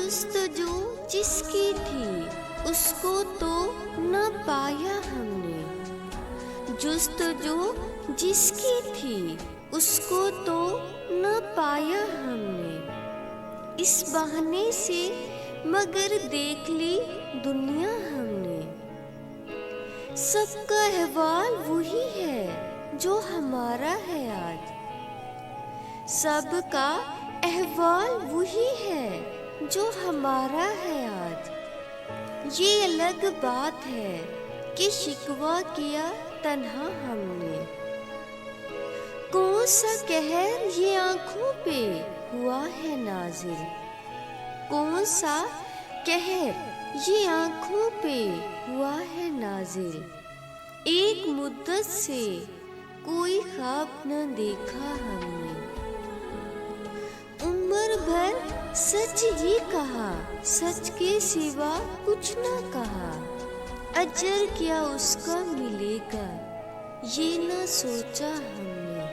जुस्तजू जिसकी थी उसको तो न पाया हमने। जुस्तजू जिसकी थी उसको तो न पाया हमने। इस बहाने से मगर देख ली दुनिया हमने। सबका अहवाल वही है जो हमारा है आज। सबका अहवाल वही है जो हमारा है आज। ये अलग बात है कि शिकवा किया तन्हा हमने। कौन सा कहर ये आँखों पे हुआ है नाज़िल। कौन सा कहर ये आँखों पे हुआ है नाज़िल। एक मुद्दत से कोई ख्वाब न देखा हमने। उम्र भर सच ही कहा, सच के सिवा कुछ न कहा। अजर क्या उसका मिलेगा ये न सोचा हमने।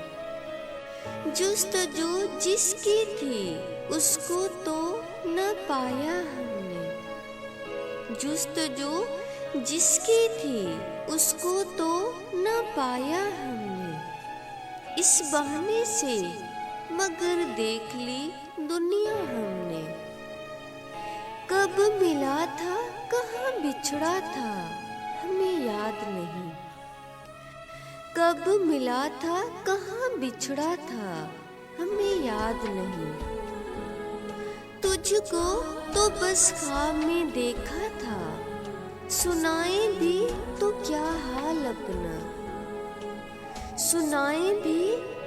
जुस्तजू जिसकी थी उसको तो न पाया हमने। जुस्तजू जिसकी थी उसको तो न पाया हमने। इस बहाने से मगर देख ली दुनिया हमने। कब मिला था कहाँ बिछड़ा था हमें याद नहीं। कब मिला था कहाँ बिछड़ा था हमें याद नहीं। तुझको तो बस ख्वाब में देखा था। सुनाए भी तो क्या हाल अपना। सुनाए भी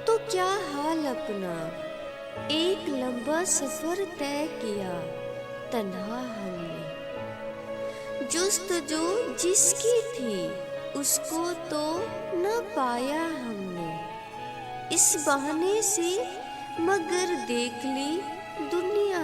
तो क्या हाल अपना। एक लंबा सफर तय किया तन्हा हमने। जुस्तजू जिसकी थी उसको तो न पाया हमने। इस बहाने से मगर देख ली दुनिया